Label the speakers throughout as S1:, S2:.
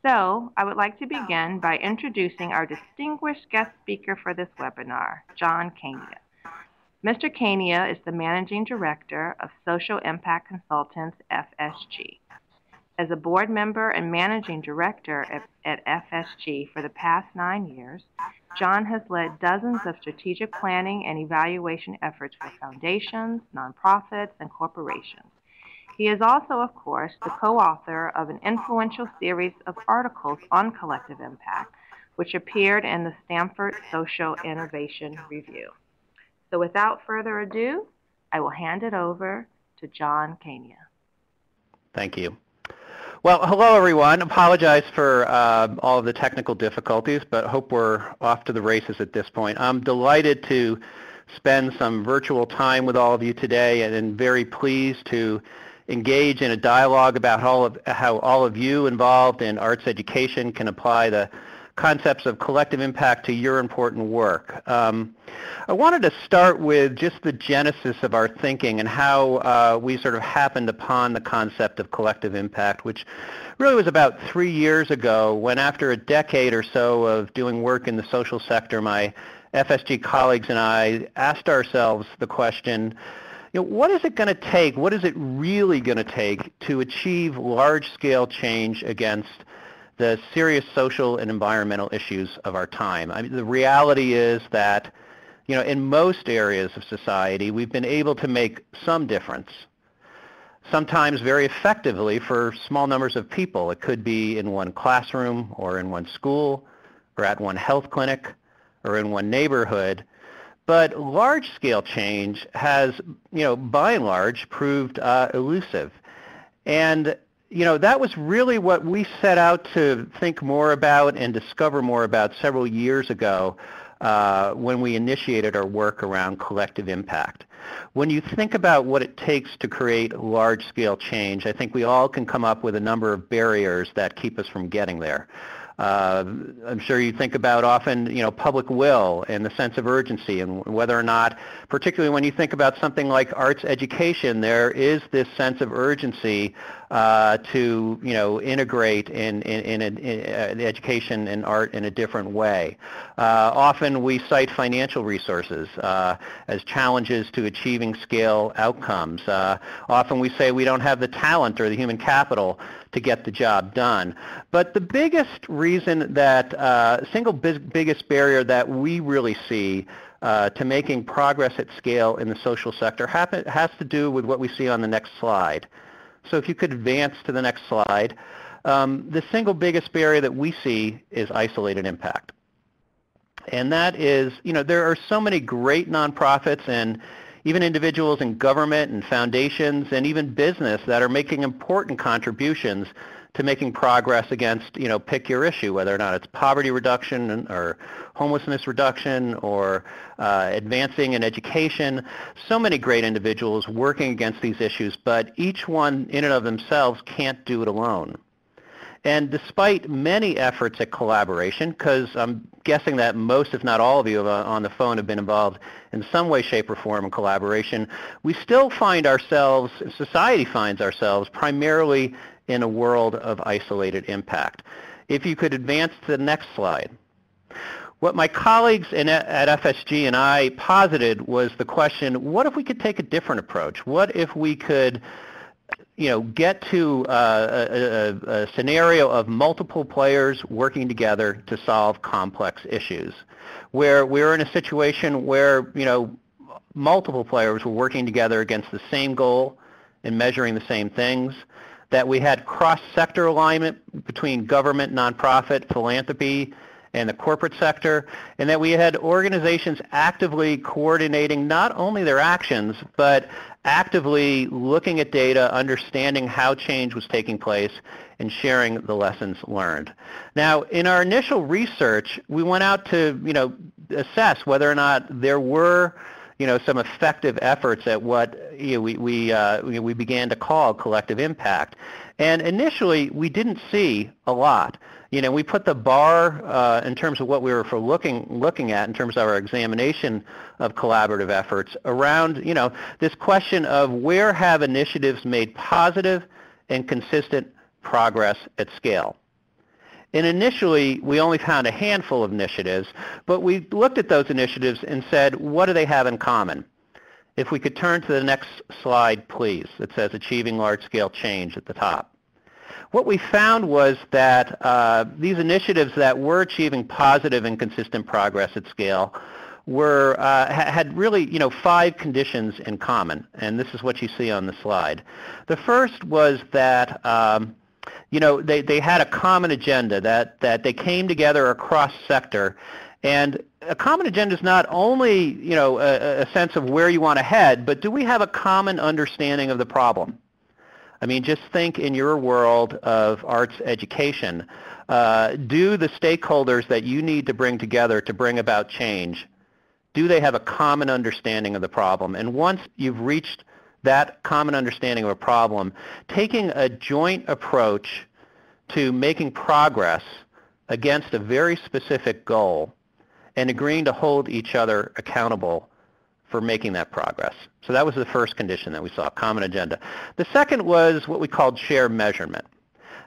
S1: So, I would like to begin by introducing our distinguished guest speaker for this webinar, John Kania. Mr. Kania is the Managing Director of Social Impact Consultants, FSG. As a board member and Managing Director at FSG for the past 9 years, John has led dozens of strategic planning and evaluation efforts for foundations, nonprofits, and corporations. He is also, of course, the co-author of an influential series of articles on collective impact, which appeared in the Stanford Social Innovation Review. So without further ado, I will hand it over to John Kania.
S2: Thank you. Well, hello everyone. Apologize for all of the technical difficulties, but hope we're off to the races at this point. I'm delighted to spend some virtual time with all of you today, and very pleased to engage in a dialogue about how all of you involved in arts education can apply the concepts of collective impact to your important work. I wanted to start with just the genesis of our thinking and how we sort of happened upon the concept of collective impact, which really was about 3 years ago when, after a decade or so of doing work in the social sector, my FSG colleagues and I asked ourselves the question, what is it going to take, what is it really going to take to achieve large-scale change against the serious social and environmental issues of our time? I mean, the reality is that, in most areas of society, we've been able to make some difference, sometimes very effectively for small numbers of people. It could be in one classroom or in one school or at one health clinic or in one neighborhood. But large-scale change has, by and large, proved elusive. And, that was really what we set out to think more about and discover more about several years ago when we initiated our work around collective impact. When you think about what it takes to create large-scale change, I think we all can come up with a number of barriers that keep us from getting there. I'm sure you think about often, public will and the sense of urgency, and whether or not, particularly when you think about something like arts education, there is this sense of urgency to, integrate in education and art in a different way. Often we cite financial resources as challenges to achieving scale outcomes. Often we say we don't have the talent or the human capital to get the job done. But the biggest reason that, single biggest barrier that we really see to making progress at scale in the social sector has to do with what we see on the next slide. So if you could advance to the next slide, the single biggest barrier that we see is isolated impact. And that is, there are so many great nonprofits and even individuals in government and foundations and even business that are making important contributions to making progress against, pick your issue, whether or not it's poverty reduction or homelessness reduction or advancing in education. So many great individuals working against these issues, but each one in and of themselves can't do it alone. And despite many efforts at collaboration, because I'm guessing that most, if not all of you on the phone have been involved in some way, shape, or form in collaboration, we still find ourselves, society finds ourselves, primarily in a world of isolated impact. If you could advance to the next slide. What my colleagues at FSG and I posited was the question, what if we could take a different approach? What if we could get to a scenario of multiple players working together to solve complex issues, where we're in a situation where, multiple players were working together against the same goal and measuring the same things, that we had cross-sector alignment between government, nonprofit, philanthropy, and the corporate sector, and that we had organizations actively coordinating not only their actions, but actively looking at data, understanding how change was taking place, and sharing the lessons learned. Now, in our initial research, we went out to, assess whether or not there were, some effective efforts at what we began to call collective impact. And initially, we didn't see a lot. We put the bar in terms of what we were looking at in terms of our examination of collaborative efforts around, this question of where have initiatives made positive and consistent progress at scale. And initially, we only found a handful of initiatives, but we looked at those initiatives and said, what do they have in common? If we could turn to the next slide, please. It says Achieving Large-Scale Change at the top. What we found was that these initiatives that were achieving positive and consistent progress at scale were had really, 5 conditions in common, and this is what you see on the slide. The first was that they had a common agenda, that they came together across sector. And a common agenda is not only, a sense of where you want to head, but do we have a common understanding of the problem? I mean, just think in your world of arts education. Do the stakeholders that you need to bring together to bring about change, do they have a common understanding of the problem? And once you've reached that common understanding of a problem, taking a joint approach to making progress against a very specific goal and agreeing to hold each other accountable for making that progress. So that was the first condition that we saw, common agenda. The second was what we called shared measurement.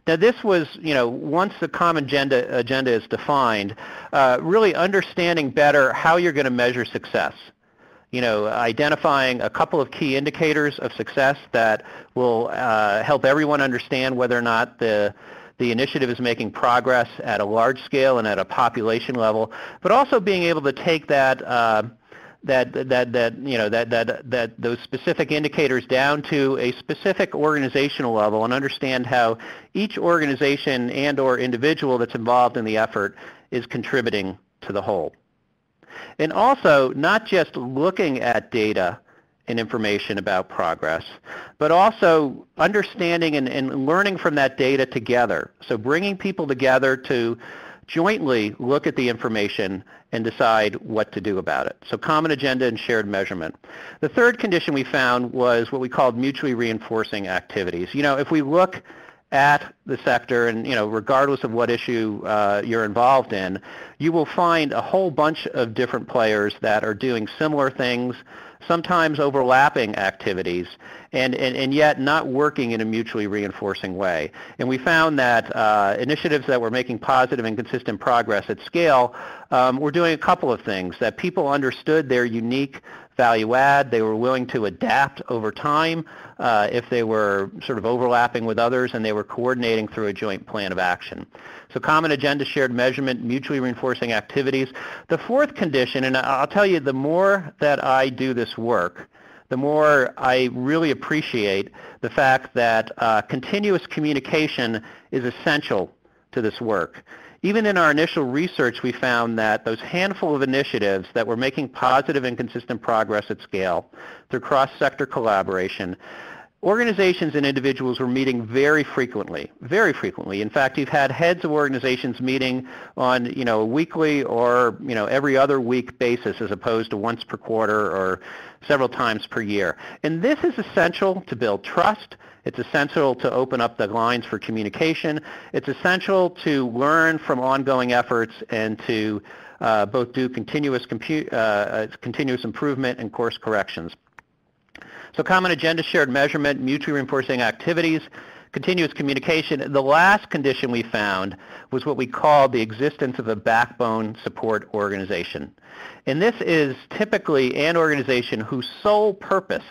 S2: Now this was, once the common agenda is defined, really understanding better how you're going to measure success. Identifying a couple of key indicators of success that will help everyone understand whether or not the initiative is making progress at a large scale and at a population level, but also being able to take those specific indicators down to a specific organizational level and understand how each organization and or individual that's involved in the effort is contributing to the whole. And also not just looking at data and information about progress, but also understanding and learning from that data together. So bringing people together to jointly look at the information and decide what to do about it. So common agenda and shared measurement. The third condition we found was what we called mutually reinforcing activities. If we look at the sector and, regardless of what issue you're involved in, you will find a whole bunch of different players that are doing similar things, sometimes overlapping activities, and yet not working in a mutually reinforcing way. And we found that initiatives that were making positive and consistent progress at scale were doing a couple of things, that people understood their unique value add, they were willing to adapt over time if they were sort of overlapping with others, and they were coordinating through a joint plan of action. So common agenda, shared measurement, mutually reinforcing activities. The fourth condition, and I'll tell you, the more that I do this work, the more I really appreciate the fact that continuous communication is essential to this work. Even in our initial research, we found that those handful of initiatives that were making positive and consistent progress at scale through cross-sector collaboration, organizations and individuals were meeting very frequently, very frequently. In fact, you've had heads of organizations meeting on, a weekly or, every other week basis as opposed to once per quarter or several times per year. And this is essential to build trust. It's essential to open up the lines for communication. It's essential to learn from ongoing efforts and to both do continuous improvement and course corrections. So common agenda, shared measurement, mutually reinforcing activities, continuous communication. The last condition we found was what we called the existence of a backbone support organization. And this is typically an organization whose sole purpose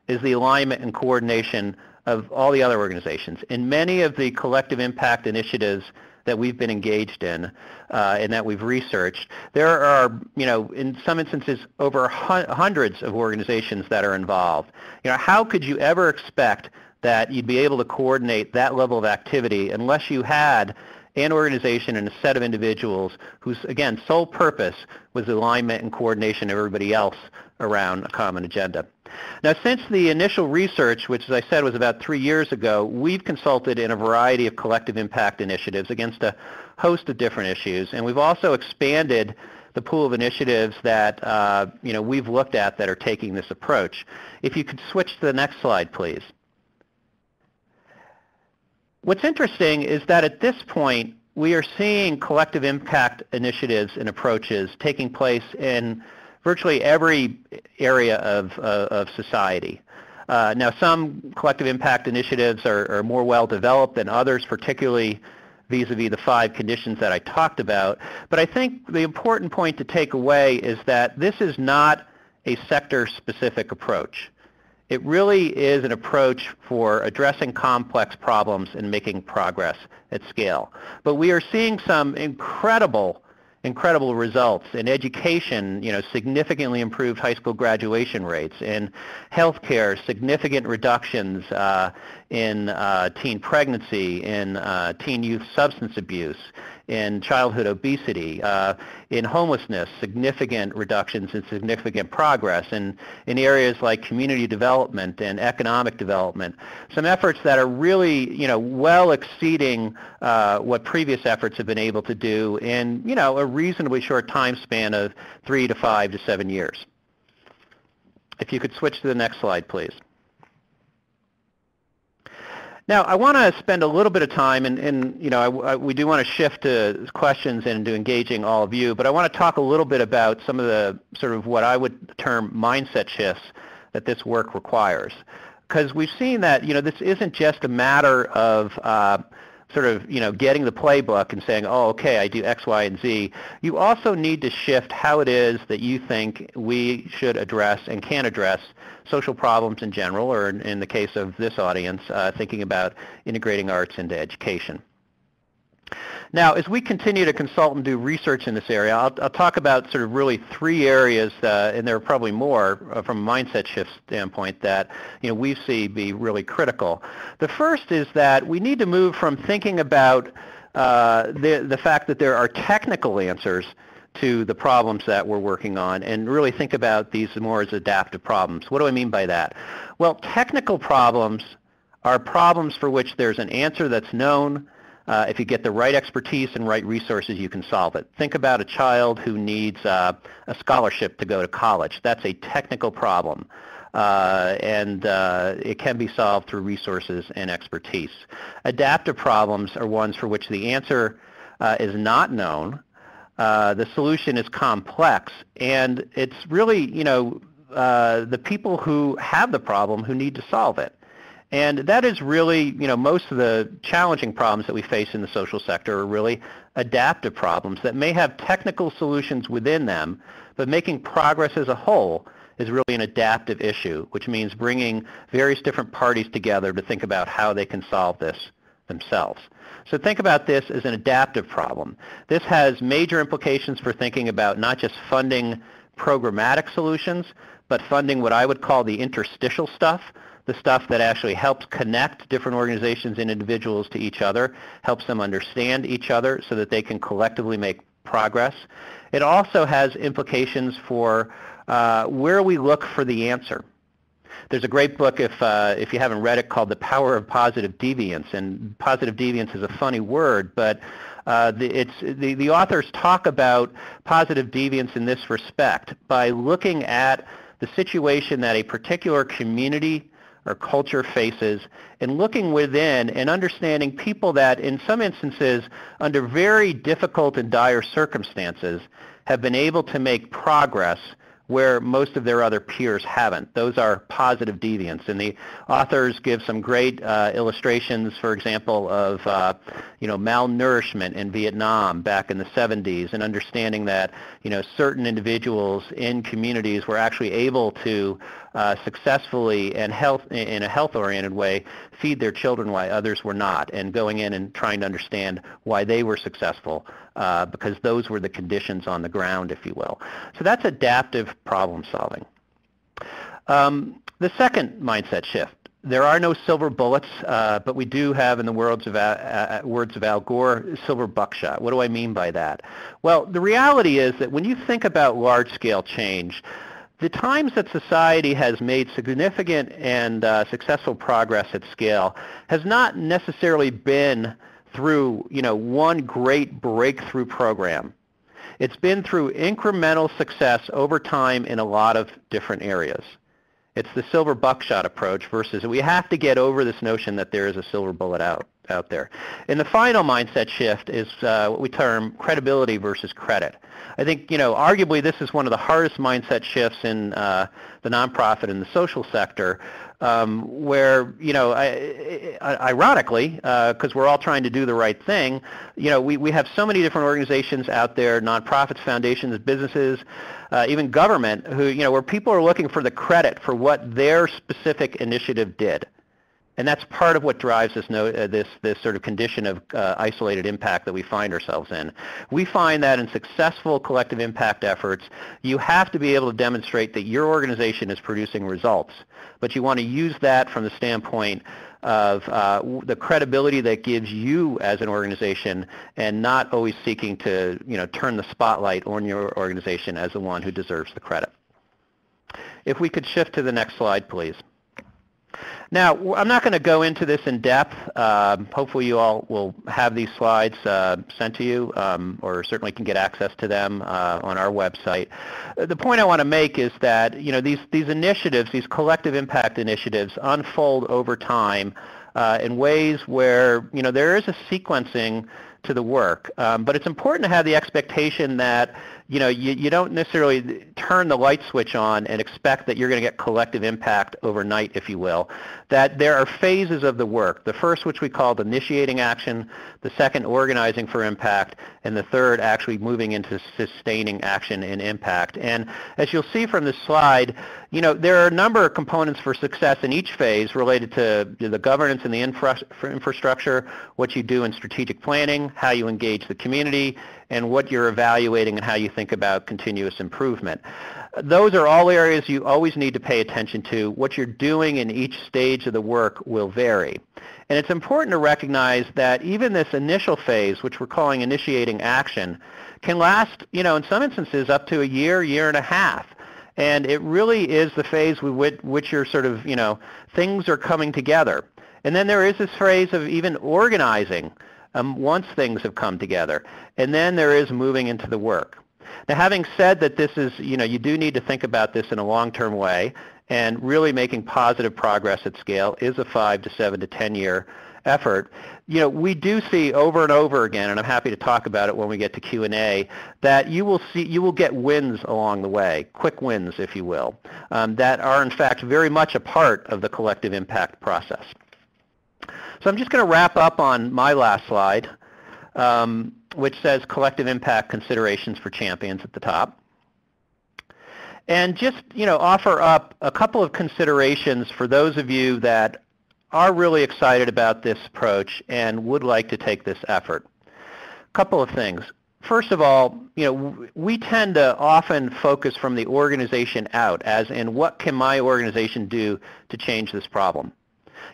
S2: is the alignment and coordination of all the other organizations. In many of the collective impact initiatives that we've been engaged in and that we've researched, there are, in some instances, over hundreds of organizations that are involved. How could you ever expect that you'd be able to coordinate that level of activity unless you had an organization and a set of individuals whose, again, sole purpose was alignment and coordination of everybody else around a common agenda. Now, since the initial research, which, as I said, was about 3 years ago, we've consulted in a variety of collective impact initiatives against a host of different issues, and we've also expanded the pool of initiatives that we've looked at that are taking this approach. If you could switch to the next slide, please. What's interesting is that at this point, we are seeing collective impact initiatives and approaches taking place in virtually every area of society. Now, some collective impact initiatives are more well developed than others, particularly vis-a-vis the 5 conditions that I talked about. But I think the important point to take away is that this is not a sector-specific approach. It really is an approach for addressing complex problems and making progress at scale. But we are seeing some incredible results in education, significantly improved high school graduation rates, in healthcare, significant reductions in teen pregnancy, in teen youth substance abuse, in childhood obesity, in homelessness, significant reductions and significant progress, in areas like community development and economic development. Some efforts that are really, well exceeding what previous efforts have been able to do in, a reasonably short time span of 3 to 5 to 7 years. If you could switch to the next slide, please. Now, I want to spend a little bit of time, and we do want to shift to questions and to engaging all of you, but I want to talk a little bit about some of the sort of what I would term mindset shifts that this work requires. Because we've seen that, this isn't just a matter of getting the playbook and saying, oh, okay, I do X, Y, and Z. You also need to shift how it is that you think we should address and can address social problems in general, or in the case of this audience, thinking about integrating arts into education. Now, as we continue to consult and do research in this area, I'll talk about sort of really 3 areas, and there are probably more from a mindset shift standpoint that we see be really critical. The first is that we need to move from thinking about the fact that there are technical answers to the problems that we're working on, and really think about these more as adaptive problems. What do I mean by that? Well, technical problems are problems for which there's an answer that's known. If you get the right expertise and right resources, you can solve it. Think about a child who needs a scholarship to go to college. That's a technical problem, and it can be solved through resources and expertise. Adaptive problems are ones for which the answer is not known. The solution is complex, and it's really, the people who have the problem who need to solve it. And that is really, most of the challenging problems that we face in the social sector are really adaptive problems that may have technical solutions within them, but making progress as a whole is really an adaptive issue, which means bringing various different parties together to think about how they can solve this themselves. So think about this as an adaptive problem. This has major implications for thinking about not just funding programmatic solutions, but funding what I would call the interstitial stuff, the stuff that actually helps connect different organizations and individuals to each other, helps them understand each other so that they can collectively make progress. It also has implications for where we look for the answer. There's a great book, if you haven't read it, called The Power of Positive Deviance. And positive deviance is a funny word, but the authors talk about positive deviance in this respect by looking at the situation that a particular community or culture faces, and looking within and understanding people that in some instances under very difficult and dire circumstances have been able to make progress where most of their other peers haven't. Those are positive deviants. And the authors give some great illustrations, for example, of malnourishment in Vietnam back in the 70s, and understanding that certain individuals in communities were actually able to successfully and in a health-oriented way feed their children while others were not, and going in and trying to understand why they were successful, because those were the conditions on the ground, if you will. So that's adaptive problem solving. The second mindset shift. There are no silver bullets, but we do have, in the words of Al Gore, silver buckshot. What do I mean by that? Well, the reality is that when you think about large-scale change, the times that society has made significant and successful progress at scale has not necessarily been through one great breakthrough program. It's been through incremental success over time in a lot of different areas. It's the silver buckshot approach versus we have to get over this notion that there is a silver bullet out there. And the final mindset shift is what we term credibility versus credit. I think, arguably this is one of the hardest mindset shifts in the nonprofit and the social sector, where, ironically, because we're all trying to do the right thing, we have so many different organizations out there, nonprofits, foundations, businesses, even government, where people are looking for the credit for what their specific initiative did. And that's part of what drives this sort of condition of isolated impact that we find ourselves in. We find that in successful collective impact efforts, you have to be able to demonstrate that your organization is producing results. But you want to use that from the standpoint of the credibility that gives you as an organization, and not always seeking to turn the spotlight on your organization as the one who deserves the credit. If we could shift to the next slide, please. Now, I'm not going to go into this in depth. Hopefully you all will have these slides sent to you, or certainly can get access to them on our website. The point I want to make is that these initiatives, these collective impact initiatives, unfold over time in ways where there is a sequencing to the work, but it's important to have the expectation that you don't necessarily turn the light switch on and expect that you're going to get collective impact overnight, if you will. That there are phases of the work. The first, which we call initiating action, the second, organizing for impact, and the third, actually moving into sustaining action and impact. And as you'll see from this slide, there are a number of components for success in each phase related to the governance and the infrastructure, what you do in strategic planning, how you engage the community, and what you're evaluating and how you think about continuous improvement. Those are all areas you always need to pay attention to. What you're doing in each stage of the work will vary. And it's important to recognize that even this initial phase, which we're calling initiating action, can last, in some instances, up to a year, year and a half. And it really is the phase with which you're sort of, things are coming together. And then there is this phase of even organizing once things have come together. And then there is moving into the work. Now, having said that this is, you do need to think about this in a long-term way, and really making positive progress at scale is a 5 to 7 to 10-year effort. We do see over and over again, and I'm happy to talk about it when we get to Q&A, that you will get wins along the way, quick wins, if you will, that are in fact very much a part of the collective impact process. So I'm just going to wrap up on my last slide, which says collective impact considerations for champions at the top. And just, offer up a couple of considerations for those of you that are really excited about this approach and would like to take this effort. A couple of things. First of all, we tend to often focus from the organization out, as in what can my organization do to change this problem.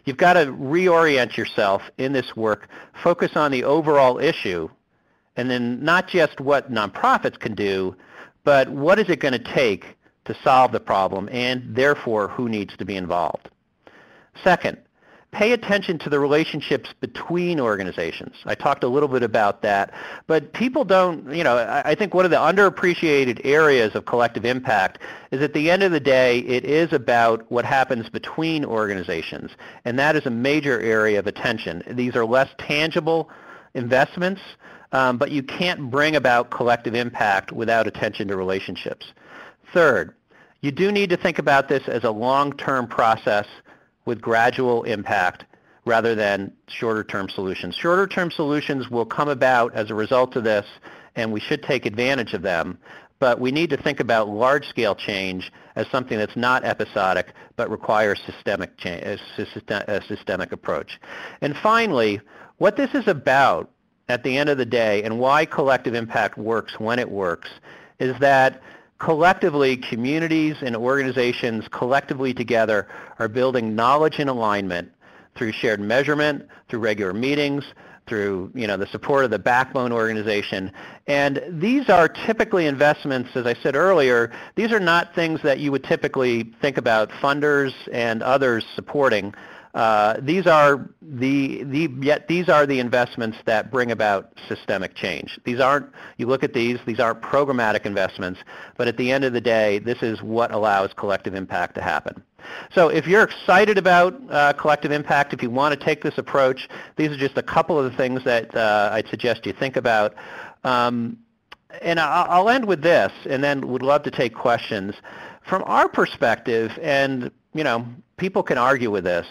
S2: You've got to reorient yourself in this work, focus on the overall issue, and then not just what nonprofits can do, but what is it going to take to solve the problem, and therefore who needs to be involved. Second, pay attention to the relationships between organizations. I talked a little bit about that, but people don't, I think one of the underappreciated areas of collective impact is at the end of the day, it is about what happens between organizations, and that is a major area of attention. These are less tangible investments, but you can't bring about collective impact without attention to relationships. Third, you do need to think about this as a long-term process with gradual impact rather than shorter-term solutions. Shorter-term solutions will come about as a result of this, and we should take advantage of them, but we need to think about large-scale change as something that's not episodic but requires systemic change, a systemic approach. And finally, what this is about at the end of the day, and why collective impact works when it works, is that collectively, communities and organizations collectively together are building knowledge and alignment through shared measurement, through regular meetings, through the support of the backbone organization. And these are typically investments, as I said earlier, these are not things that you would typically think about funders and others supporting. These are the investments that bring about systemic change. These aren't, you look at these aren't programmatic investments, but at the end of the day, this is what allows collective impact to happen. So if you're excited about collective impact, if you want to take this approach, these are just a couple of the things that I'd suggest you think about. And I'll end with this, and then would love to take questions. From our perspective, and people can argue with this.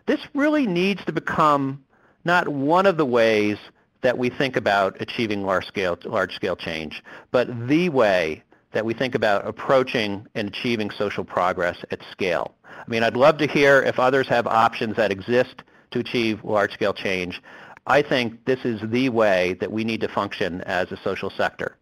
S2: This really needs to become not one of the ways that we think about achieving large-scale change, but the way that we think about approaching and achieving social progress at scale. I mean, I'd love to hear if others have options that exist to achieve large-scale change. I think this is the way that we need to function as a social sector.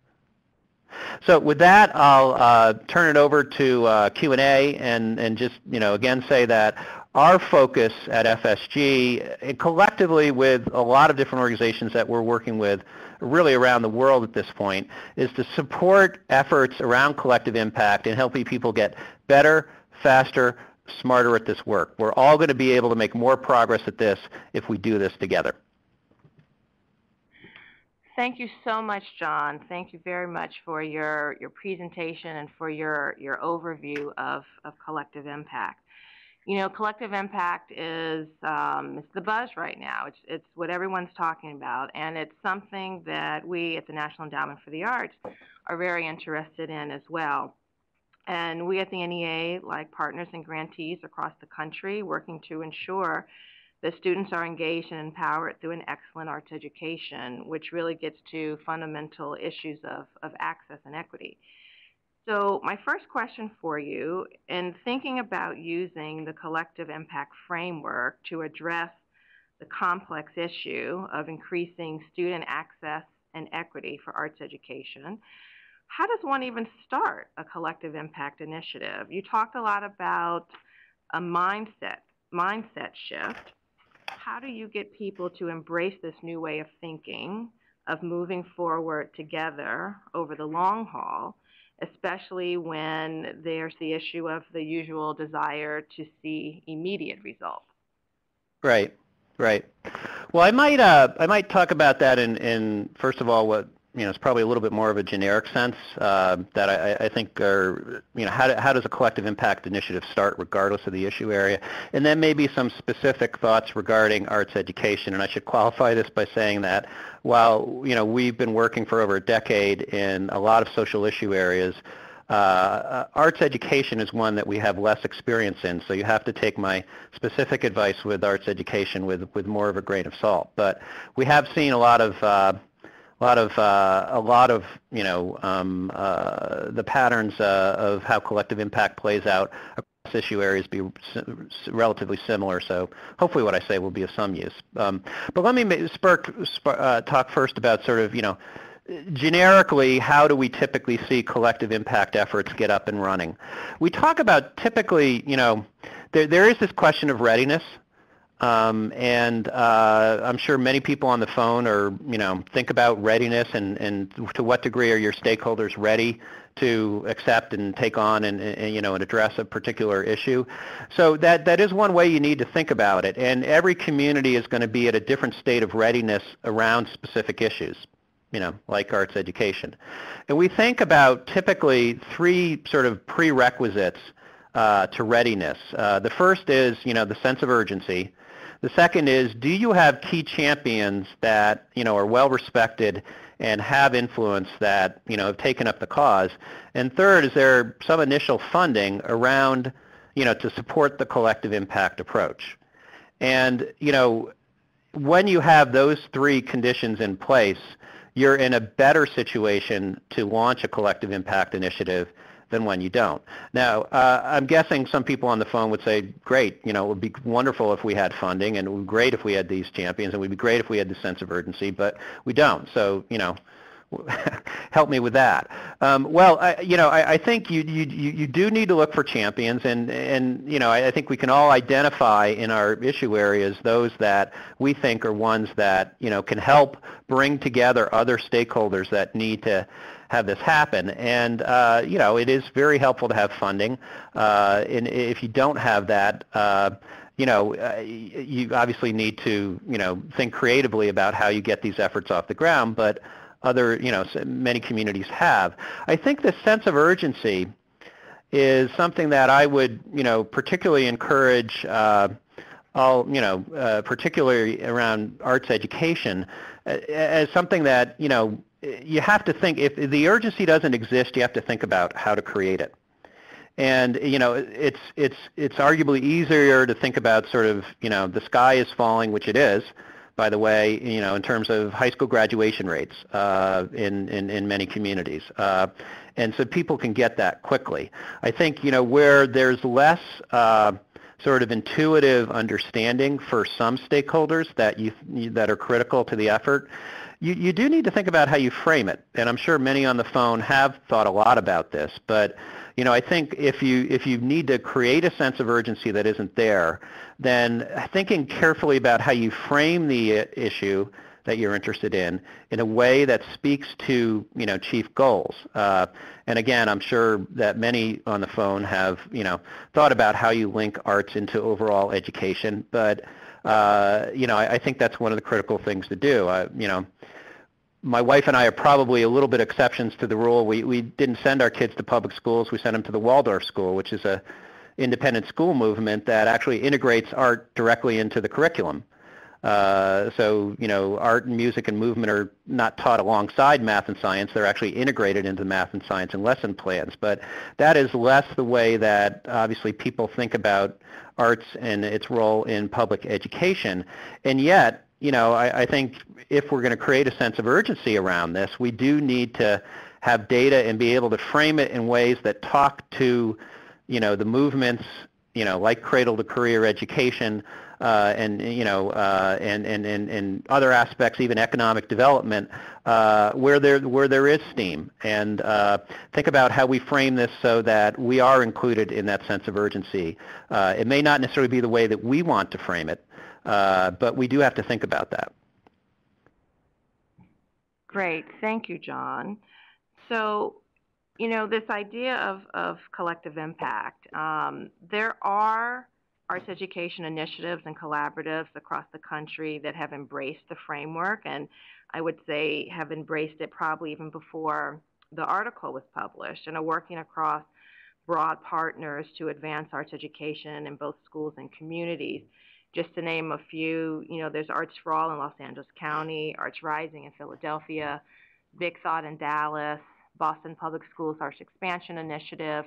S2: So with that, I'll turn it over to Q&A and just, again say that our focus at FSG, collectively with a lot of different organizations that we're working with really around the world at this point, is to support efforts around collective impact and helping people get better, faster, smarter at this work. We're all going to be able to make more progress at this if we do this together.
S1: Thank you so much, John. Thank you very much for your presentation and for your overview of collective impact. Collective impact is it's the buzz right now. It's what everyone's talking about, and it's something that we at the National Endowment for the Arts are very interested in as well. And we at the NEA, like partners and grantees across the country, working to ensure that students are engaged and empowered through an excellent arts education, which really gets to fundamental issues of access and equity. So my first question for you, in thinking about using the collective impact framework to address the complex issue of increasing student access and equity for arts education, how does one even start a collective impact initiative? You talked a lot about a mindset shift. How do you get people to embrace this new way of thinking, of moving forward together over the long haul, especially when there's the issue of the usual desire to see immediate results?
S2: Right. Well, I might talk about that in first of all what it's probably a little bit more of a generic sense that I think are, how does a collective impact initiative start regardless of the issue area? And then maybe some specific thoughts regarding arts education. And I should qualify this by saying that while, we've been working for over a decade in a lot of social issue areas, arts education is one that we have less experience in, so you have to take my specific advice with arts education with more of a grain of salt. But we have seen a lot of the patterns of how collective impact plays out across issue areas be relatively similar. So hopefully what I say will be of some use. But let me talk first about sort of, generically, how do we typically see collective impact efforts get up and running? We talk about typically, there is this question of readiness. And I'm sure many people on the phone are, think about readiness and to what degree are your stakeholders ready to accept and take on and address a particular issue. So that is one way you need to think about it. And every community is going to be at a different state of readiness around specific issues, like arts education. And we think about typically three sort of prerequisites to readiness. The first is, the sense of urgency. The second is, do you have key champions that, are well respected and have influence that, have taken up the cause? And third, is there some initial funding around, to support the collective impact approach? And, when you have those three conditions in place, you're in a better situation to launch a collective impact initiative than when you don't. Now, I'm guessing some people on the phone would say, great, it would be wonderful if we had funding, and it would be great if we had these champions, and it would be great if we had the sense of urgency, but we don't. So, help me with that. Well, I think you do need to look for champions, and I think we can all identify in our issue areas those that we think are ones that, can help bring together other stakeholders that need to have this happen. And, it is very helpful to have funding. And if you don't have that, you obviously need to, think creatively about how you get these efforts off the ground, but many communities have. I think the sense of urgency is something that I would, particularly encourage particularly around arts education, as something that, you have to think, if the urgency doesn't exist, you have to think about how to create it. And it's arguably easier to think about sort of the sky is falling, which it is, by the way, in terms of high school graduation rates in many communities. And so people can get that quickly. I think where there's less sort of intuitive understanding for some stakeholders that are critical to the effort, you do need to think about how you frame it. And I'm sure many on the phone have thought a lot about this, but I think if you need to create a sense of urgency that isn't there, then thinking carefully about how you frame the issue that you're interested in a way that speaks to chief goals. And again, I'm sure that many on the phone have thought about how you link arts into overall education, but I think that's one of the critical things to do. My wife and I are probably a little bit exceptions to the rule. We didn't send our kids to public schools. We sent them to the Waldorf school, which is a independent school movement that actually integrates art directly into the curriculum. So art and music and movement are not taught alongside math and science. They're actually integrated into math and science and lesson plans. But that is less the way that obviously people think about arts and its role in public education. And yet, I think if we're going to create a sense of urgency around this, we do need to have data and be able to frame it in ways that talk to, the movements, like cradle to career education, and other aspects, even economic development, where there is STEAM, and think about how we frame this so that we are included in that sense of urgency. It may not necessarily be the way that we want to frame it, but we do have to think about that.
S1: Great. Thank you, John. So, this idea of collective impact, there are arts education initiatives and collaboratives across the country that have embraced the framework, and I would say have embraced it probably even before the article was published, and are working across broad partners to advance arts education in both schools and communities. Just to name a few, there's Arts for All in Los Angeles County, Arts Rising in Philadelphia, Big Thought in Dallas, Boston Public Schools Arts Expansion Initiative,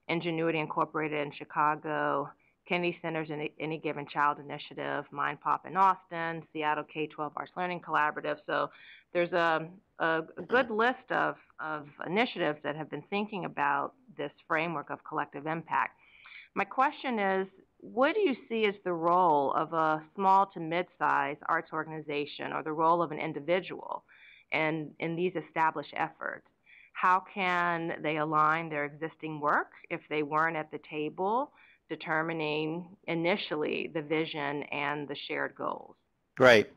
S1: Ingenuity Incorporated in Chicago, Kennedy Center's Any Given Child Initiative, Mind Pop in Austin, Seattle K-12 Arts Learning Collaborative. So there's a good list of initiatives that have been thinking about this framework of collective impact. My question is, what do you see as the role of a small to mid-sized arts organization, or the role of an individual in these established efforts? How can they align their existing work if they weren't at the table determining initially the vision and the shared goals?
S2: Right.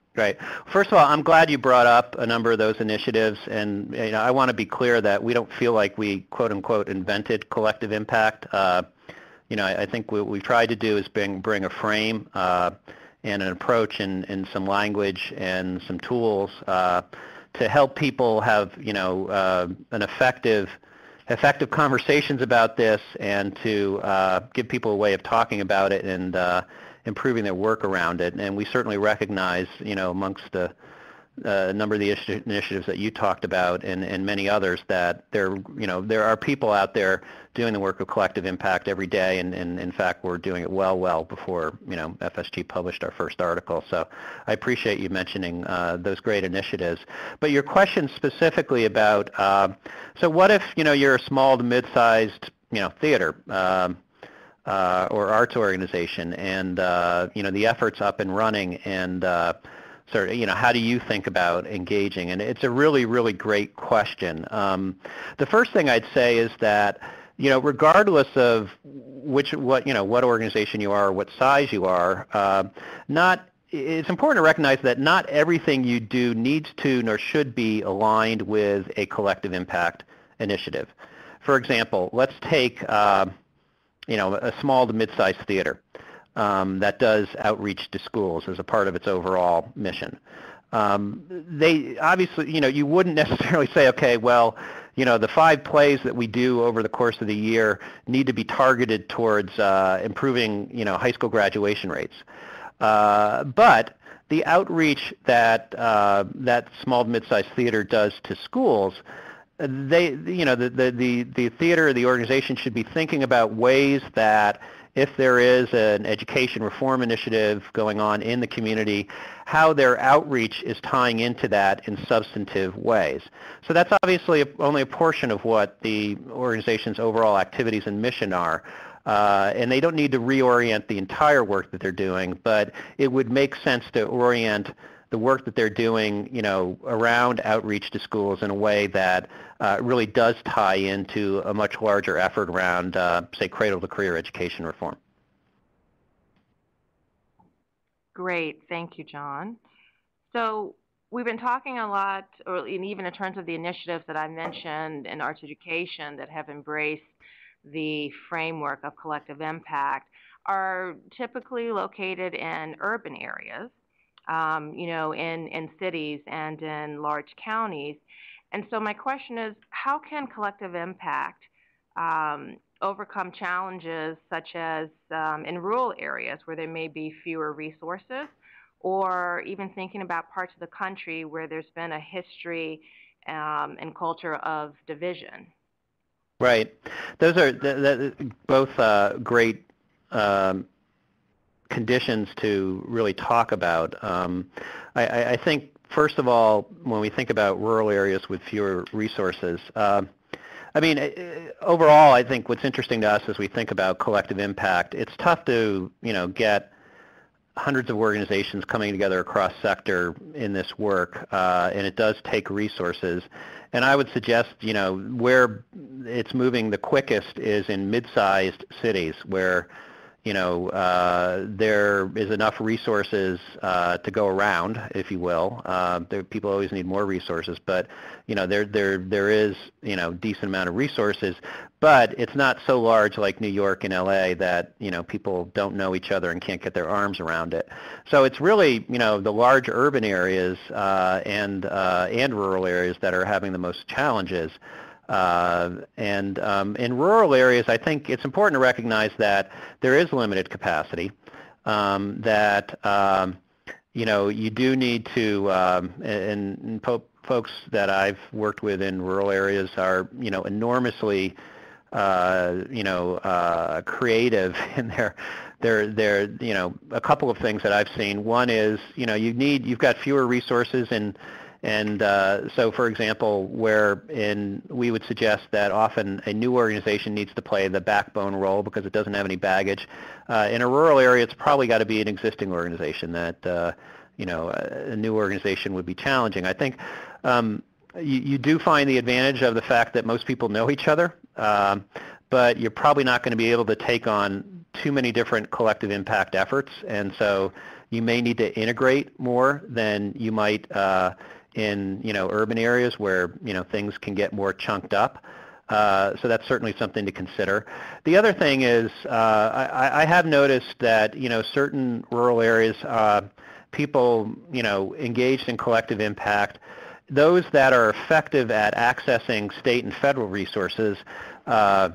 S2: First of all, I'm glad you brought up a number of those initiatives, and I want to be clear that we don't feel like we quote unquote invented collective impact. I think what we've tried to do is bring a frame and an approach and some language and some tools to help people have an effective conversations about this, and to give people a way of talking about it and improving their work around it. And we certainly recognize, amongst the number of the initiatives that you talked about and many others, that there are people out there doing the work of collective impact every day, and in fact we're doing it well before FSG published our first article. So I appreciate you mentioning those great initiatives. But your question specifically about so what if you're a small to mid-sized theater or arts organization, and the effort's up and running, and sort of, how do you think about engaging? And it's a really, really great question. The first thing I'd say is that, regardless of what organization you are or what size you are, it's important to recognize that not everything you do needs to nor should be aligned with a collective impact initiative. For example, let's take a small to mid-sized theater that does outreach to schools as a part of its overall mission. They obviously, you wouldn't necessarily say, okay, well, the 5 plays that we do over the course of the year need to be targeted towards improving, high school graduation rates. But the outreach that that small to mid-sized theater does to schools the theater, the organization should be thinking about ways that if there is an education reform initiative going on in the community, how their outreach is tying into that in substantive ways. So that's obviously only a portion of what the organization's overall activities and mission are. And they don't need to reorient the entire work that they're doing, but it would make sense to orient the work that they're doing, around outreach to schools in a way that really does tie into a much larger effort around, say, cradle-to-career education reform.
S1: Great. Thank you, John. So we've been talking a lot, or even in terms of the initiatives that I mentioned in arts education that have embraced the framework of collective impact, are typically located in urban areas. In cities and in large counties. And so my question is, how can collective impact overcome challenges such as in rural areas where there may be fewer resources, or even thinking about parts of the country where there's been a history and culture of division?
S2: Right. Those are both great conditions to really talk about. I think, first of all, when we think about rural areas with fewer resources, overall, I think what's interesting to us as we think about collective impact, it's tough to, get hundreds of organizations coming together across sector in this work, and it does take resources. And I would suggest, where it's moving the quickest is in mid-sized cities where there is enough resources to go around, if you will. People always need more resources, but there is decent amount of resources, but it's not so large like New York and LA that people don't know each other and can't get their arms around it. So it's really the large urban areas and rural areas that are having the most challenges. In rural areas, I think it's important to recognize that there is limited capacity, that you do need to, and folks that I've worked with in rural areas are, enormously, creative in their, a couple of things that I've seen. One is, you've got fewer resources and so, for example, we would suggest that often a new organization needs to play the backbone role because it doesn't have any baggage. In a rural area, it's probably got to be an existing organization that, a new organization would be challenging. I think you do find the advantage of the fact that most people know each other, but you're probably not going to be able to take on too many different collective impact efforts, and so you may need to integrate more than you might in urban areas where things can get more chunked up. So that's certainly something to consider. The other thing is I have noticed that certain rural areas, people engaged in collective impact, those that are effective at accessing state and federal resources, by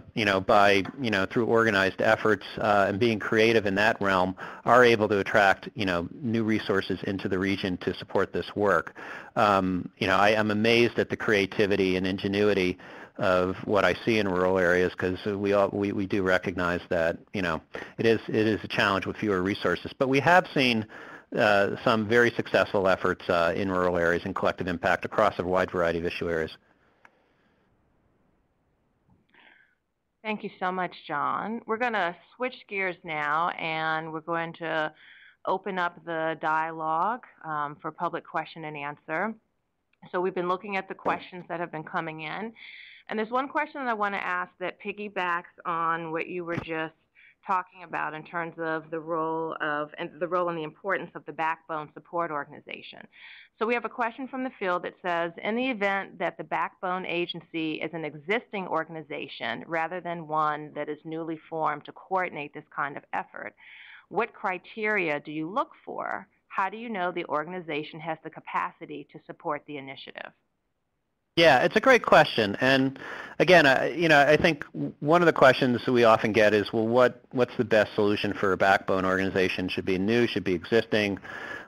S2: through organized efforts and being creative in that realm, are able to attract new resources into the region to support this work. I am amazed at the creativity and ingenuity of what I see in rural areas, because we do recognize that it is a challenge with fewer resources. But we have seen some very successful efforts in rural areas in collective impact across a wide variety of issue areas.
S1: Thank you so much, John. We're going to switch gears now, and we're going to open up the dialogue for public question and answer. So we've been looking at the questions that have been coming in, and there's one question that I want to ask that piggybacks on what you were just talking about in terms of the role and the importance of the backbone support organization. So we have a question from the field that says, in the event that the backbone agency is an existing organization rather than one that is newly formed to coordinate this kind of effort, what criteria do you look for? How do you know the organization has the capacity to support the initiative?
S2: Yeah, it's a great question, and again, I think one of the questions we often get is, well, what's the best solution for a backbone organization? Should be new? Should be existing?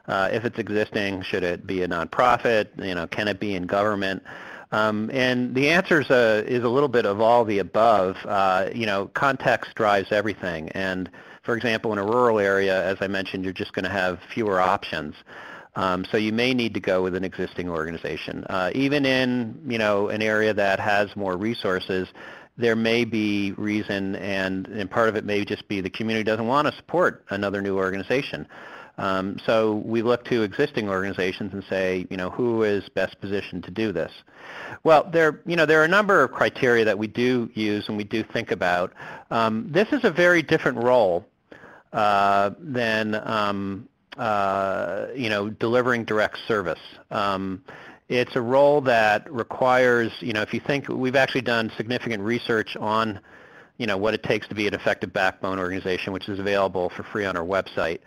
S2: If it's existing, should it be a nonprofit? Can it be in government? And the answer is a little bit of all the above. Context drives everything. And for example, in a rural area, as I mentioned, you're just going to have fewer options. So you may need to go with an existing organization. Even in an area that has more resources, there may be reason, and part of it may just be the community doesn't want to support another new organization. So we look to existing organizations and say, who is best positioned to do this? Well, there are a number of criteria that we do use and we do think about. This is a very different role than delivering direct service. It's a role that requires, if you think, we've actually done significant research on, what it takes to be an effective backbone organization, which is available for free on our website.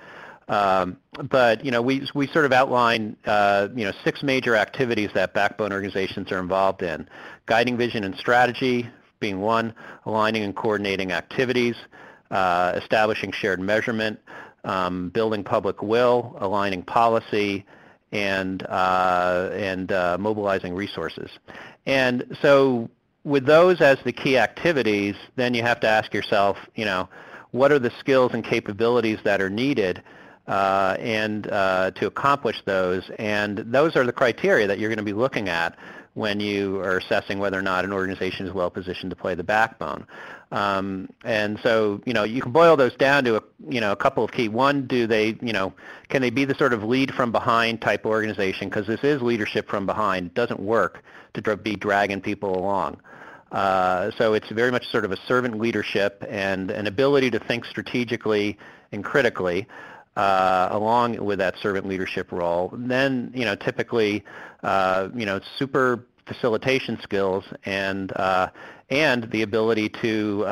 S2: But we sort of outline 6 major activities that backbone organizations are involved in. Guiding vision and strategy being one, aligning and coordinating activities, establishing shared measurement, building public will, aligning policy, and mobilizing resources. And so with those as the key activities, then you have to ask yourself, what are the skills and capabilities that are needed to accomplish those, and those are the criteria that you're going to be looking at when you are assessing whether or not an organization is well positioned to play the backbone. And so, you can boil those down to a couple of key. One, can they be the sort of lead from behind type organization? Because this is leadership from behind. It doesn't work to be dragging people along. So it's very much sort of a servant leadership and an ability to think strategically and critically along with that servant leadership role. And then, typically, super facilitation skills and the ability to,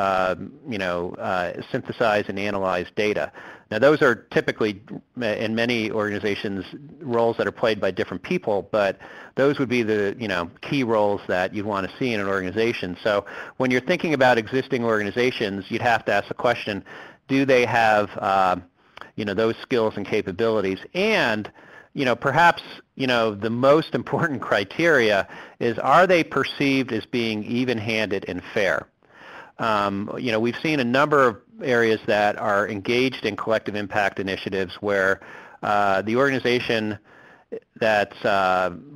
S2: synthesize and analyze data. Now, those are typically, in many organizations, roles that are played by different people, but those would be the, key roles that you'd want to see in an organization. So when you're thinking about existing organizations, you'd have to ask the question, do they have those skills and capabilities? And, perhaps, the most important criteria is, are they perceived as being even-handed and fair? We've seen a number of areas that are engaged in collective impact initiatives where the organization that's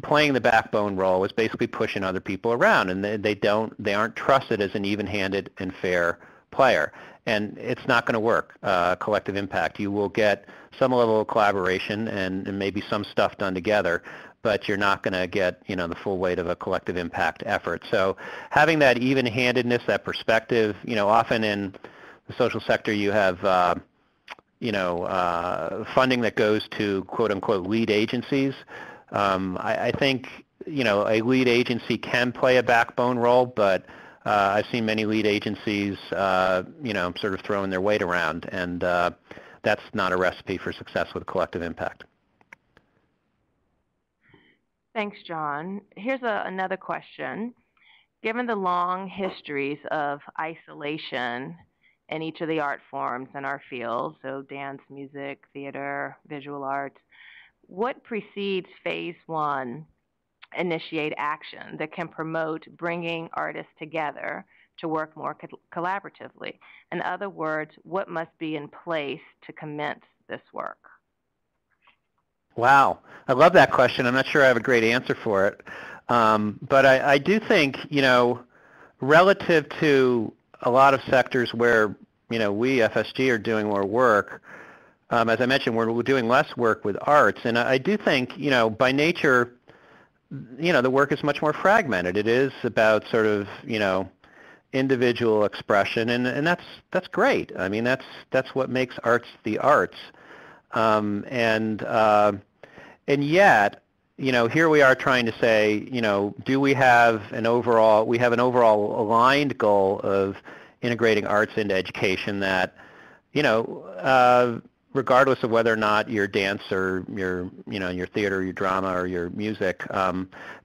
S2: playing the backbone role is basically pushing other people around, and they aren't trusted as an even-handed and fair player. And it's not going to work, collective impact. You will get some level of collaboration and maybe some stuff done together, but you're not going to get, the full weight of a collective impact effort. So having that even-handedness, that perspective, often in the social sector you have, funding that goes to quote-unquote lead agencies. I think, a lead agency can play a backbone role, but I've seen many lead agencies, sort of throwing their weight around, and that's not a recipe for success with collective impact.
S1: Thanks, John. Here's another question. Given the long histories of isolation in each of the art forms in our field, so dance, music, theater, visual arts, what precedes phase 1? Initiate action that can promote bringing artists together to work more collaboratively. In other words, what must be in place to commence this work?
S2: Wow, I love that question. I'm not sure I have a great answer for it. But I do think, relative to a lot of sectors where, we, FSG, are doing more work, as I mentioned, we're doing less work with arts. And I do think, by nature, the work is much more fragmented. It is about sort of, individual expression, and that's great. I mean, that's what makes arts the arts. And yet, here we are trying to say, do we have an overall aligned goal of integrating arts into education that, regardless of whether or not your dance or your theater, your drama, or your music,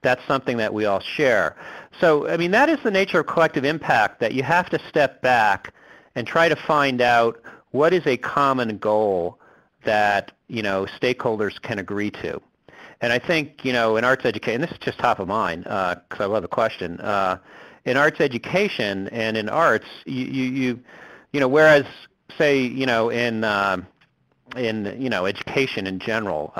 S2: that's something that we all share. So, I mean, that is the nature of collective impact, that you have to step back and try to find out what is a common goal that, stakeholders can agree to. And I think, in arts education, and this is just top of mind because I love the question, in arts education and in arts, whereas, say, in education in general,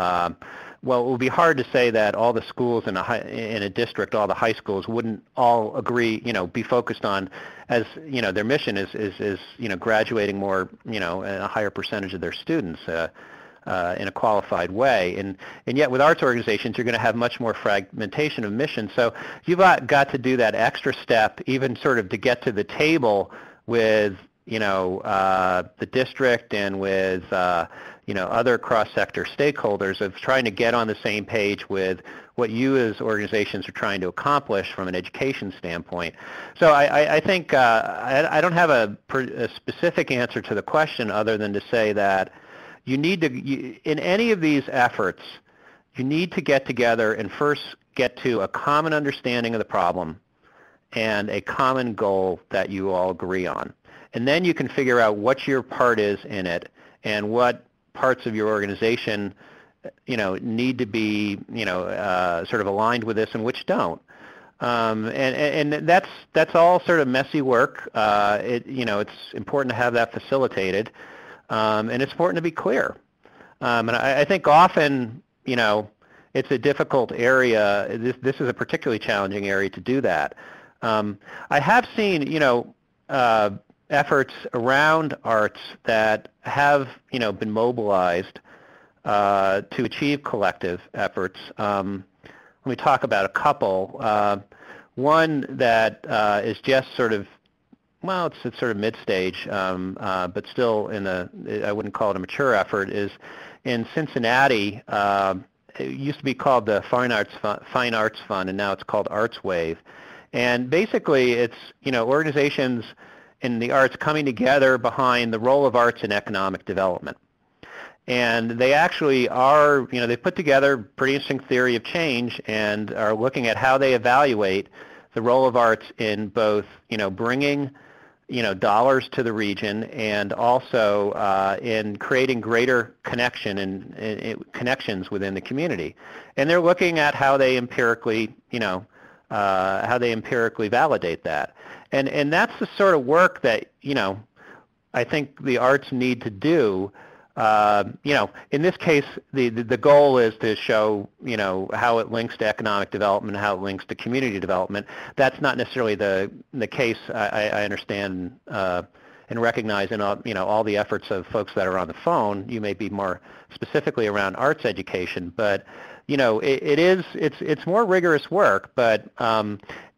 S2: well, it would be hard to say that all the schools in a district, all the high schools, wouldn't all agree, be focused on, as their mission is graduating more, a higher percentage of their students in a qualified way, and yet with arts organizations, you're going to have much more fragmentation of mission. So you've got to do that extra step, even sort of to get to the table with the district and with other cross-sector stakeholders of trying to get on the same page with what you as organizations are trying to accomplish from an education standpoint. So I think I don't have a specific answer to the question other than to say that you need to, in any of these efforts, you need to get together and first get to a common understanding of the problem and a common goal that you all agree on. And then you can figure out what your part is in it and what parts of your organization, need to be, sort of aligned with this and which don't. And that's all sort of messy work. It's important to have that facilitated, and it's important to be clear. And I think often, it's a difficult area. This is a particularly challenging area to do that. I have seen, efforts around arts that have, been mobilized to achieve collective efforts. Let me talk about a couple. One that is just sort of, well, it's sort of mid-stage, but still I wouldn't call it a mature effort, is in Cincinnati. It used to be called the Fine Arts Fund, and now it's called Arts Wave. And basically, it's organizations in the arts coming together behind the role of arts in economic development. And they actually are, they put together a pretty interesting theory of change and are looking at how they evaluate the role of arts in both, bringing, dollars to the region and also in creating greater connection and connections within the community. And they're looking at how they empirically, validate that. And that's the sort of work that, I think the arts need to do. In this case, the goal is to show, how it links to economic development, how it links to community development. That's not necessarily the case, I understand and recognize in all the efforts of folks that are on the phone. You may be more specifically around arts education, but it's more rigorous work, but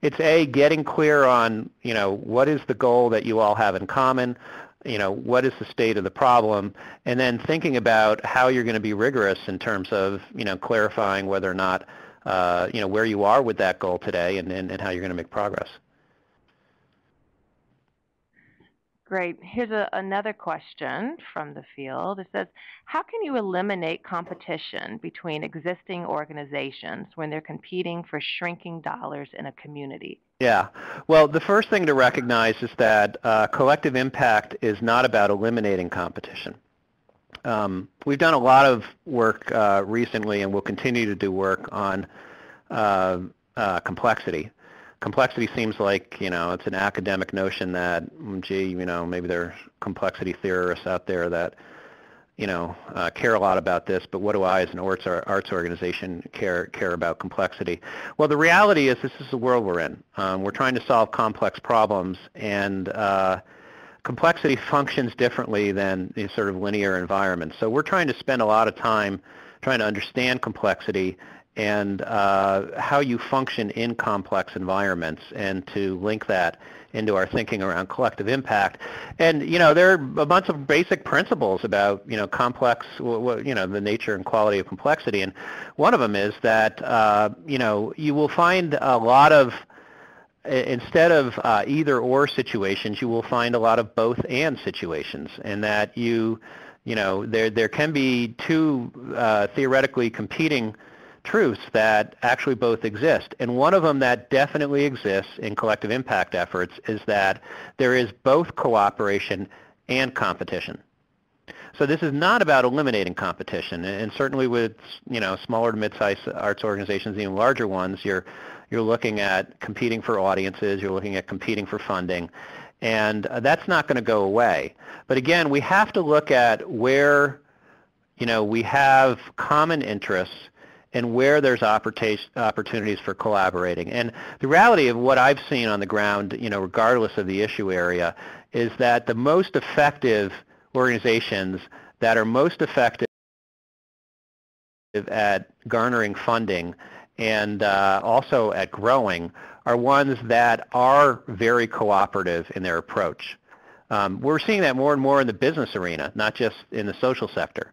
S2: it's getting clear on, what is the goal that you all have in common, what is the state of the problem, and then thinking about how you're going to be rigorous in terms of, clarifying whether or not, where you are with that goal today and how you're going to make progress.
S1: Great. Here's another question from the field. It says, how can you eliminate competition between existing organizations when they're competing for shrinking dollars in a community?
S2: Yeah. Well, the first thing to recognize is that collective impact is not about eliminating competition. We've done a lot of work recently, and we'll continue to do work on complexity. Complexity seems like, it's an academic notion that, maybe there are complexity theorists out there that, care a lot about this, but what do I as an arts organization care about complexity? Well, the reality is this is the world we're in. We're trying to solve complex problems, and complexity functions differently than these sort of linear environments. So we're trying to spend a lot of time trying to understand complexity and how you function in complex environments, and to link that into our thinking around collective impact. And there are a bunch of basic principles about complex, the nature and quality of complexity. And one of them is that you will find a lot of, instead of either or situations, you will find a lot of both and situations, and that there can be two theoretically competing truths that actually both exist. And one of them that definitely exists in collective impact efforts is that there is both cooperation and competition. So this is not about eliminating competition, and certainly with smaller to mid-sized arts organizations, even larger ones, you're looking at competing for audiences, you're looking at competing for funding, and that's not going to go away. But again, we have to look at where we have common interests and where there's opportunities for collaborating. And the reality of what I've seen on the ground, regardless of the issue area, is that the most effective organizations that are most effective at garnering funding and also at growing are ones that are very cooperative in their approach. We're seeing that more and more in the business arena, not just in the social sector.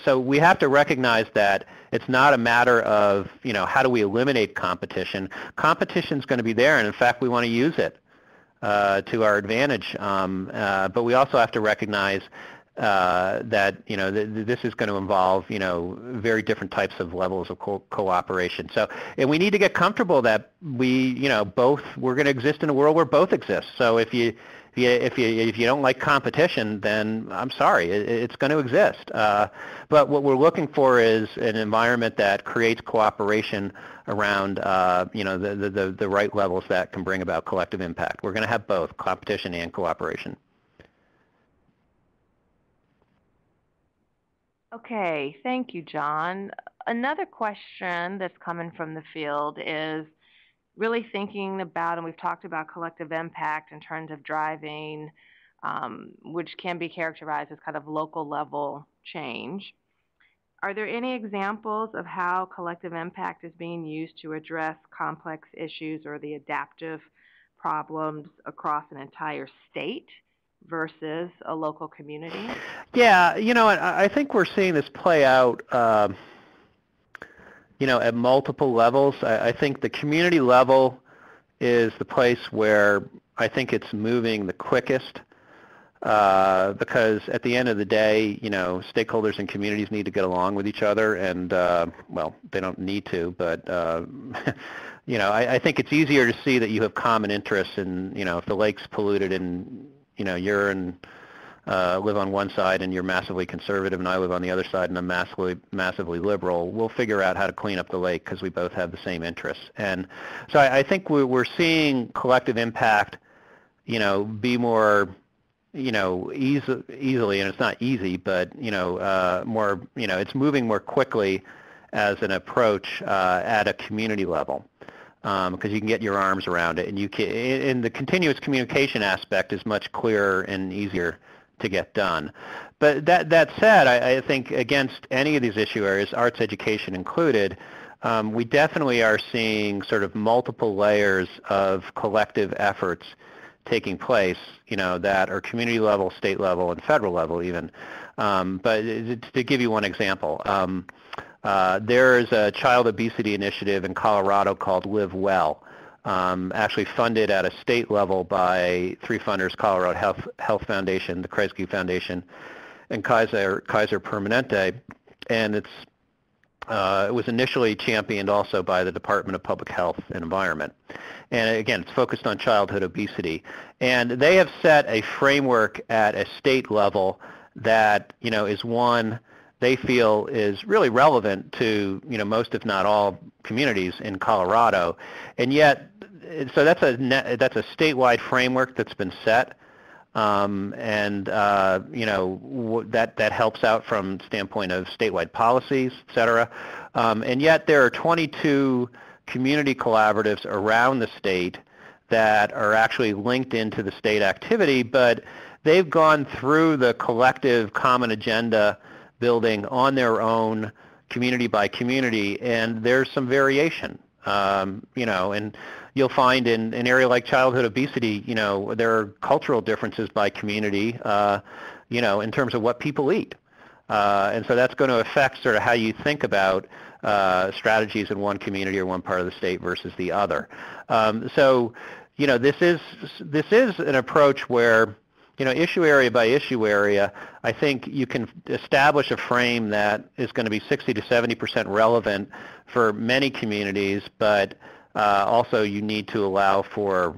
S2: So we have to recognize that it's not a matter of, how do we eliminate competition. Competition's going to be there, and in fact, we want to use it to our advantage. But we also have to recognize that, this is going to involve, very different types of levels of cooperation. So, and we need to get comfortable that we're going to exist in a world where both exist. So if you don't like competition, then I'm sorry, it's going to exist. But what we're looking for is an environment that creates cooperation around, the right levels that can bring about collective impact. We're going to have both competition and cooperation.
S1: Okay, thank you, John. Another question that's coming from the field is really thinking about, and we've talked about collective impact in terms of driving, which can be characterized as kind of local level change. Are there any examples of how collective impact is being used to address complex issues or the adaptive problems across an entire state versus a local community?
S2: Yeah, I think we're seeing this play out at multiple levels. I think the community level is the place where I think it's moving the quickest because at the end of the day, stakeholders and communities need to get along with each other, and well, they don't need to, but I think it's easier to see that you have common interests, and if the lake's polluted and you're live on one side and you're massively conservative and I live on the other side and I'm massively liberal, we'll figure out how to clean up the lake because we both have the same interests. And so I think we're seeing collective impact, be more, easily, and it's not easy, but, more, it's moving more quickly as an approach at a community level. Because you can get your arms around it, and and the continuous communication aspect is much clearer and easier to get done. But that said, I think against any of these issue areas, arts education included, we definitely are seeing sort of multiple layers of collective efforts taking place, that are community level, state level, and federal level even. But to give you one example, there is a child obesity initiative in Colorado called Live Well, actually funded at a state level by three funders, Colorado Health Foundation, the Kresge Foundation, and Kaiser Permanente. And it was initially championed also by the Department of Public Health and Environment. And again, it's focused on childhood obesity. And they have set a framework at a state level that, is one they feel is really relevant to, most if not all communities in Colorado. And yet, so that's a statewide framework that's been set. That helps out from standpoint of statewide policies, et cetera. And yet there are 22 community collaboratives around the state that are actually linked into the state activity, but they've gone through the collective common agenda building on their own, community by community, and there's some variation. And you'll find in an area like childhood obesity, there are cultural differences by community, in terms of what people eat. And so that's going to affect sort of how you think about strategies in one community or one part of the state versus the other. So, this is an approach where, issue area by issue area, I think you can establish a frame that is going to be 60 to 70% relevant for many communities, but also you need to allow for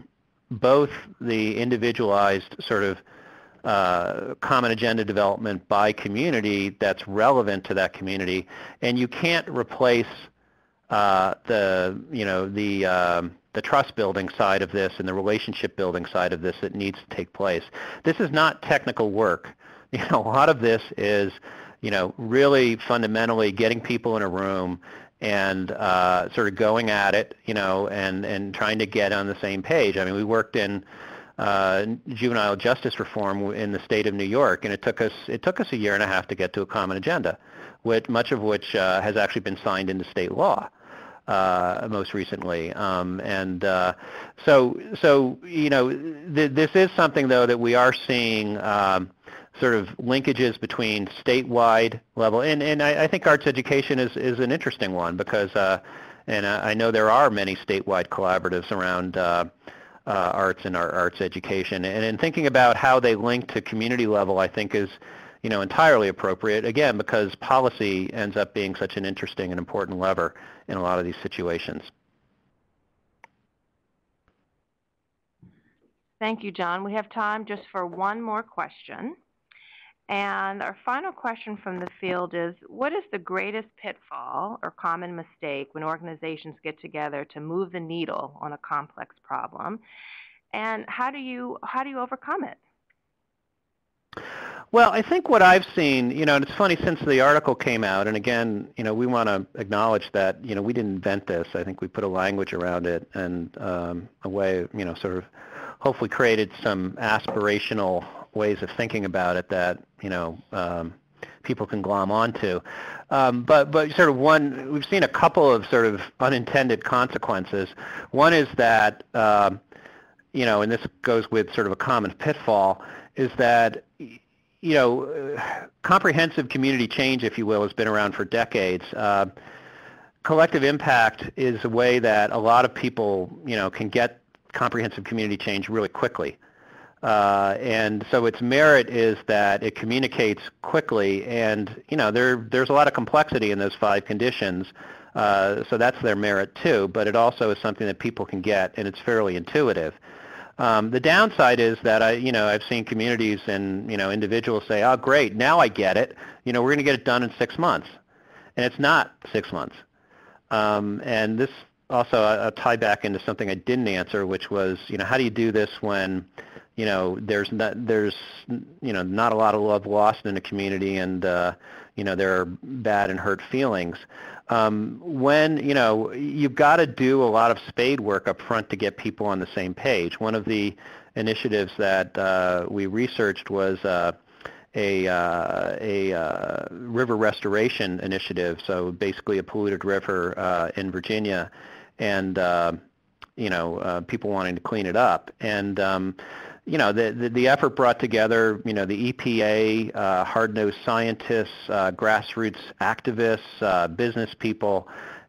S2: both the individualized sort of common agenda development by community that's relevant to that community, and you can't replace the trust building side of this and the relationship building side of this that needs to take place. This is not technical work. A lot of this is, really fundamentally getting people in a room and sort of going at it, and trying to get on the same page. I mean, we worked in juvenile justice reform in the state of New York, and it took us a year and a half to get to a common agenda, much of which has actually been signed into state law most recently. This is something, though, that we are seeing sort of linkages between statewide level, and I think arts education is an interesting one because, and I know there are many statewide collaboratives around arts and arts education, and in thinking about how they link to community level, I think is entirely appropriate, again, because policy ends up being such an interesting and important lever in a lot of these situations.
S1: Thank you, John. We have time just for one more question. And our final question from the field is, what is the greatest pitfall or common mistake when organizations get together to move the needle on a complex problem? And how do you overcome it?
S2: Well, I think what I've seen, and it's funny, since the article came out, and again, we want to acknowledge that, we didn't invent this. I think we put a language around it and a way, sort of hopefully created some aspirational ways of thinking about it that, people can glom onto. But sort of we've seen a couple of sort of unintended consequences. One is that, and this goes with sort of a common pitfall, is that comprehensive community change, if you will, has been around for decades. Collective impact is a way that a lot of people, can get comprehensive community change really quickly. And so its merit is that it communicates quickly, and there's a lot of complexity in those 5 conditions. So that's their merit too, but it also is something that people can get, and it's fairly intuitive. The downside is that I've seen communities and individuals say, "Oh, great, now I get it. We're going to get it done in 6 months," and it's not 6 months. And this also I'll tie back into something I didn't answer, which was, how do you do this when there's not a lot of love lost in a community, and there are bad and hurt feelings. When you've got to do a lot of spade work up front to get people on the same page. One of the initiatives that we researched was a river restoration initiative. So basically a polluted river in Virginia, and people wanting to clean it up. And the effort brought together, the EPA, hard-nosed scientists, grassroots activists, business people,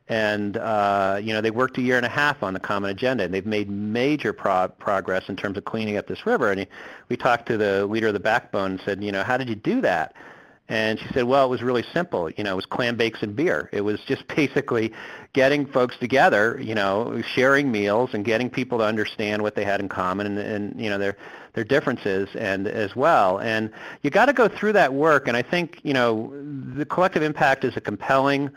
S2: and they worked a year and a half on the common agenda, and they've made major progress in terms of cleaning up this river. And we talked to the leader of the Backbone and said, how did you do that? And she said, well, it was really simple. It was clam bakes and beer. It was just basically getting folks together, sharing meals and getting people to understand what they had in common and their differences and as well. And you got to go through that work. And I think, the collective impact is a compelling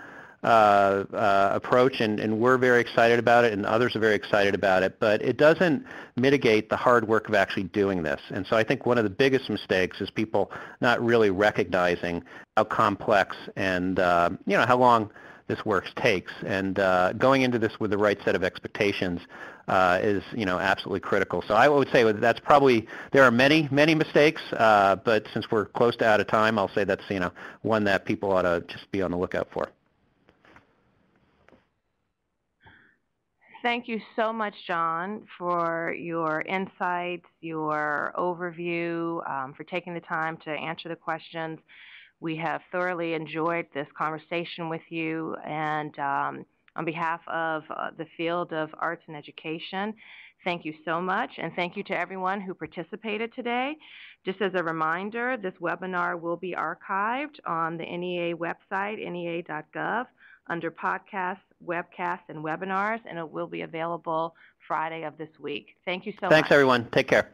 S2: approach, and we're very excited about it, and others are very excited about it, but it doesn't mitigate the hard work of actually doing this. And so I think one of the biggest mistakes is people not really recognizing how complex and how long this work takes, and going into this with the right set of expectations is absolutely critical. So I would say that's probably, there are many mistakes, but since we're close to out of time, I'll say that's one that people ought to just be on the lookout for.
S1: Thank you so much, John, for your insights, your overview, for taking the time to answer the questions. We have thoroughly enjoyed this conversation with you, and on behalf of the field of arts and education, thank you so much, and thank you to everyone who participated today. Just as a reminder, this webinar will be archived on the NEA website, nea.gov, under podcasts, webcasts, and webinars, and it will be available Friday of this week. Thank you so much.
S2: Thanks, everyone. Take care.